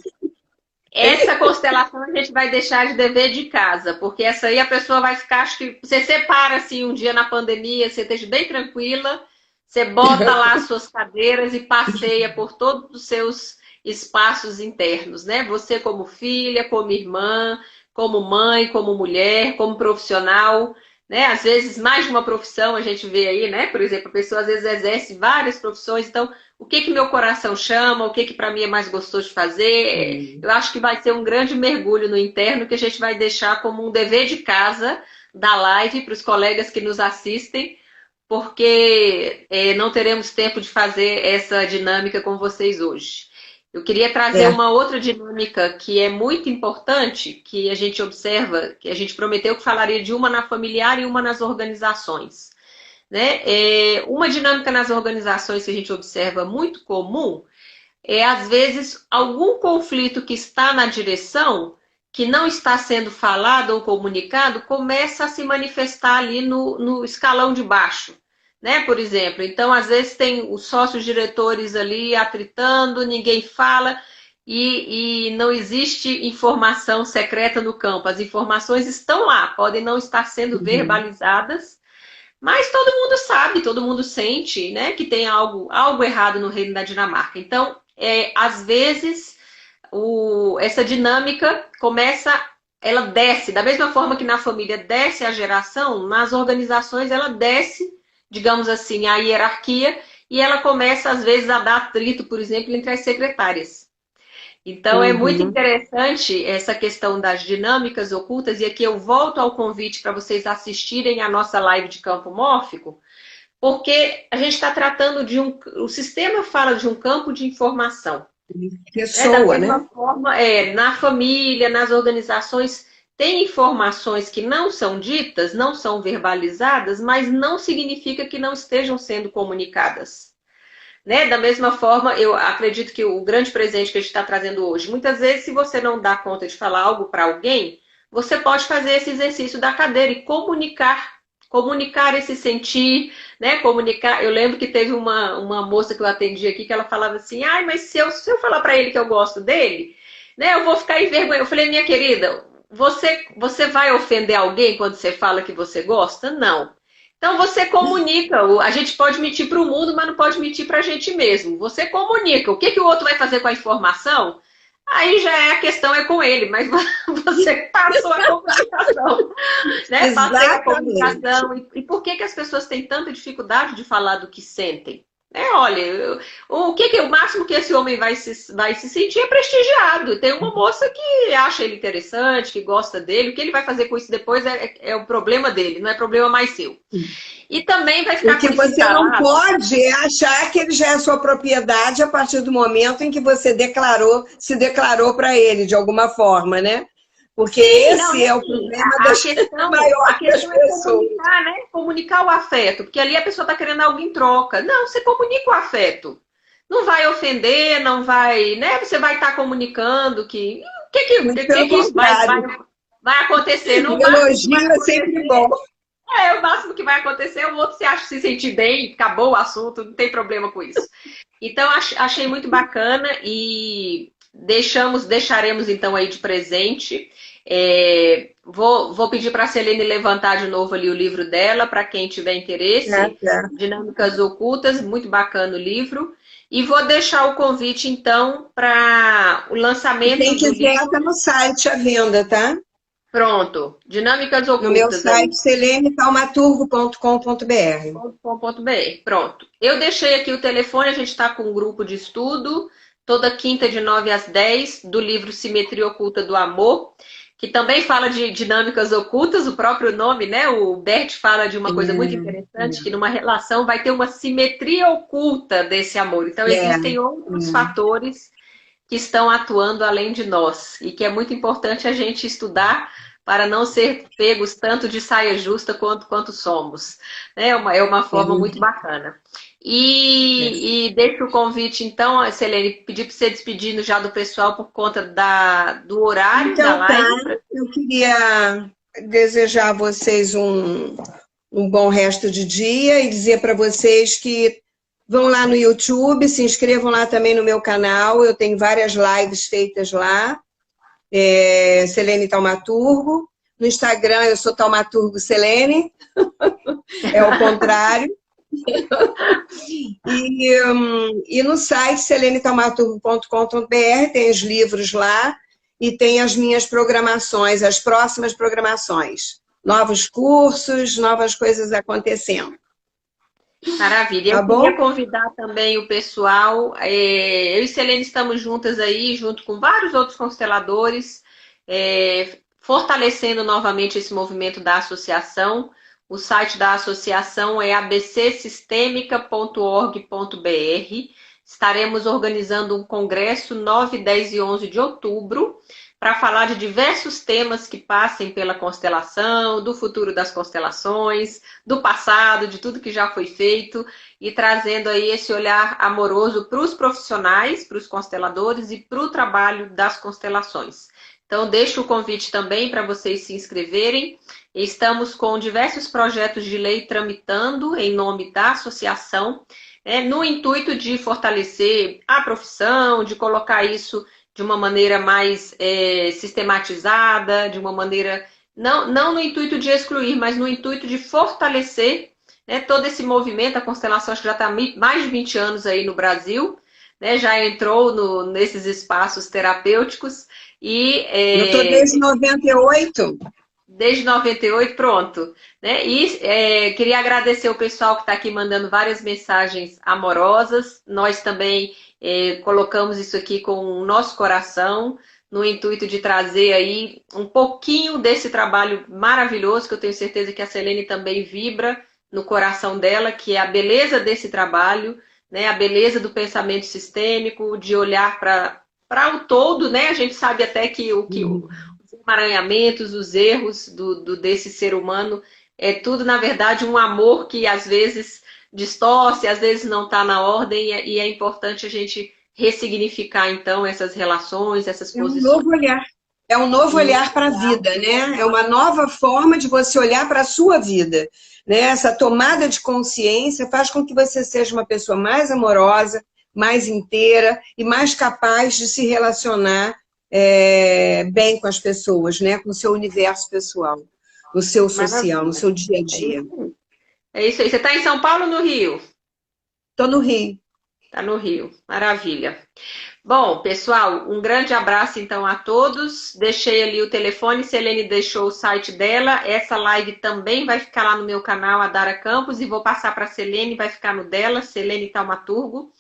Essa constelação a gente vai deixar de dever de casa, porque essa aí a pessoa vai ficar, acho que você separa assim um dia na pandemia, você esteja bem tranquila, você bota lá as suas cadeiras e passeia por todos os seus espaços internos, né? Você como filha, como irmã, como mãe, como mulher, como profissional, né? Às vezes mais de uma profissão a gente vê aí, né? Por exemplo, a pessoa às vezes exerce várias profissões, então o que que meu coração chama, o que que para mim é mais gostoso de fazer. Eu acho que vai ser um grande mergulho no interno que a gente vai deixar como um dever de casa da live para os colegas que nos assistem, porque não teremos tempo de fazer essa dinâmica com vocês hoje. Eu queria trazer uma outra dinâmica que é muito importante, que a gente observa, que a gente prometeu que falaria de uma na familiar e uma nas organizações. Né? Uma dinâmica nas organizações que a gente observa muito comum é, às vezes, algum conflito que está na direção, que não está sendo falado ou comunicado, começa a se manifestar ali no escalão de baixo. Né, por exemplo, então às vezes tem os sócios diretores ali atritando, ninguém fala e não existe informação secreta no campo. As informações estão lá, podem não estar sendo verbalizadas, mas todo mundo sabe, todo mundo sente, né, que tem algo errado no reino da Dinamarca. Então, às vezes, essa dinâmica ela desce, da mesma forma que na família desce a geração, nas organizações ela desce, digamos assim, a hierarquia, e ela começa, às vezes, a dar atrito, por exemplo, entre as secretárias. Então, é muito interessante essa questão das dinâmicas ocultas, e aqui eu volto ao convite para vocês assistirem a nossa live de campo mórfico, porque a gente está tratando de o sistema fala de um campo de informação. Pessoa, da mesma forma, na família, nas organizações, tem informações que não são ditas, não são verbalizadas, mas não significa que não estejam sendo comunicadas. Né? Da mesma forma, eu acredito que o grande presente que a gente está trazendo hoje, muitas vezes, se você não dá conta de falar algo para alguém, você pode fazer esse exercício da cadeira e comunicar esse sentir, né? Comunicar. Eu lembro que teve uma moça que eu atendi aqui que ela falava assim, mas se eu falar para ele que eu gosto dele, né? Eu vou ficar envergonhada. Eu falei, minha querida, você vai ofender alguém quando você fala que você gosta? Não. Então você comunica, a gente pode mentir para o mundo, mas não pode mentir para a gente mesmo. Você comunica. O que o outro vai fazer com a informação? Aí já a questão é com ele, mas você passou a comunicação. Né? Passei a comunicação. E por que as pessoas têm tanta dificuldade de falar do que sentem? Olha, o máximo que esse homem vai se sentir é prestigiado. Tem uma moça que acha ele interessante, que gosta dele. O que ele vai fazer com isso depois é o problema dele, não é problema mais seu. E também vai ficar porque você não pode achar que ele já é sua propriedade a partir do momento em que você se declarou para ele, de alguma forma, né? Porque esse é o problema das maiores pessoas. Comunicar, né? Comunicar o afeto, porque ali a pessoa está querendo algo em troca. Não, você comunica o afeto. Não vai ofender, não vai, né? Você vai estar comunicando que isso vai acontecer. O elogio é sempre bom. O máximo que vai acontecer é o outro se sentir bem, acabou o assunto, não tem problema com isso. Então, achei muito bacana e deixaremos então aí de presente. Vou pedir para a Selene levantar de novo ali o livro dela, para quem tiver interesse. Dinâmicas Ocultas, muito bacana o livro. E vou deixar o convite, então, para o lançamento. Quem quiser, está no site à venda, tá? Pronto. Dinâmicas Ocultas. No meu site, selenetaumaturgo.com.br. Pronto. Eu deixei aqui o telefone, a gente está com um grupo de estudo, toda quinta de 9 às 10, do livro Simetria Oculta do Amor, que também fala de dinâmicas ocultas, o próprio nome, né? O Bert fala de uma coisa muito interessante, que numa relação vai ter uma simetria oculta desse amor. Então, existem outros fatores que estão atuando além de nós, e que é muito importante a gente estudar para não ser pegos tanto de saia justa quanto somos. É uma forma muito bacana. E deixo o convite, então, Selene, pedir para você despedindo já do pessoal por conta do horário da live. Eu queria desejar a vocês um bom resto de dia e dizer para vocês que vão lá no YouTube, se inscrevam lá também no meu canal, eu tenho várias lives feitas lá, Selene Taumaturgo. No Instagram eu sou Taumaturgo Selene, é o contrário. E no site selenetaumaturgo.com.br tem os livros lá e tem as minhas programações, as próximas programações. Novos cursos, novas coisas acontecendo. Maravilha. Eu queria convidar também o pessoal. Eu e Selene estamos juntas aí, junto com vários outros consteladores, fortalecendo novamente esse movimento da associação. O site da associação é abcsistemica.org.br. estaremos organizando um congresso 9, 10 e 11 de outubro para falar de diversos temas que passem pela constelação, do futuro das constelações, do passado, de tudo que já foi feito e trazendo aí esse olhar amoroso para os profissionais, para os consteladores e para o trabalho das constelações. Então, deixo o convite também para vocês se inscreverem. Estamos com diversos projetos de lei tramitando em nome da associação, no intuito de fortalecer a profissão, de colocar isso de uma maneira mais sistematizada, de uma maneira, não no intuito de excluir, mas no intuito de fortalecer todo esse movimento. A constelação acho que já está há mais de 20 anos aí no Brasil, já entrou nesses espaços terapêuticos. Eu estou desde 98. Desde 98, pronto. E queria agradecer o pessoal que está aqui mandando várias mensagens amorosas. Nós também colocamos isso aqui com o nosso coração, no intuito de trazer aí um pouquinho desse trabalho maravilhoso, que eu tenho certeza que a Selene também vibra no coração dela, que é a beleza desse trabalho, a beleza do pensamento sistêmico, de olhar para o todo, A gente sabe até que os emaranhamentos, os erros desse ser humano, é tudo, na verdade, um amor que às vezes distorce, às vezes não está na ordem, e é importante a gente ressignificar, então, essas relações, essas posições. É um novo olhar. É um novo olhar para a vida, É uma nova forma de você olhar para a sua vida, Essa tomada de consciência faz com que você seja uma pessoa mais amorosa, mais inteira e mais capaz de se relacionar bem com as pessoas, com o seu universo pessoal, no seu social, no seu dia a dia. É isso aí. Você está em São Paulo ou no Rio? Estou no Rio. Está no Rio. Maravilha. Bom, pessoal, um grande abraço então a todos. Deixei ali o telefone, Selene deixou o site dela. Essa live também vai ficar lá no meu canal, Adara Campos, e vou passar para a Selene, vai ficar no dela, Selene Taumaturgo.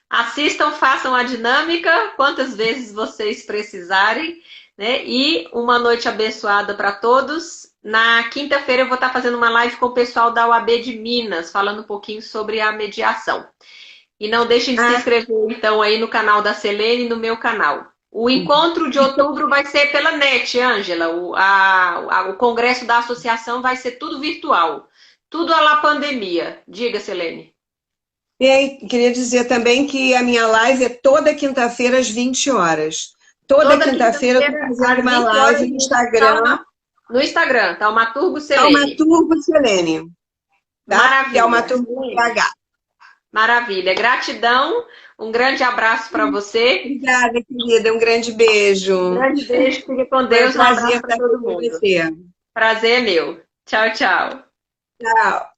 Assistam, façam a dinâmica quantas vezes vocês precisarem, E uma noite abençoada para todos. Na quinta-feira eu vou estar fazendo uma live com o pessoal da UAB de Minas, falando um pouquinho sobre a mediação. E não deixem de se inscrever, então, aí no canal da Selene e no meu canal. O encontro de outubro vai ser pela NET, Ângela. O congresso da associação vai ser tudo virtual. Tudo à la pandemia. Diga, Selene. E aí, queria dizer também que a minha live é toda quinta-feira às 20 horas. Toda quinta-feira eu estou fazendo uma live no Instagram. No Instagram, Taumaturgo Selene. Taumaturgo Selene. Tá? Maravilha. Taumaturgo PH. Maravilha. Gratidão. Um grande abraço para você. Obrigada, querida. Um grande beijo. Um grande beijo. Fique com Deus. Um abraço para todo mundo. Prazer é meu. Tchau, tchau. Tchau.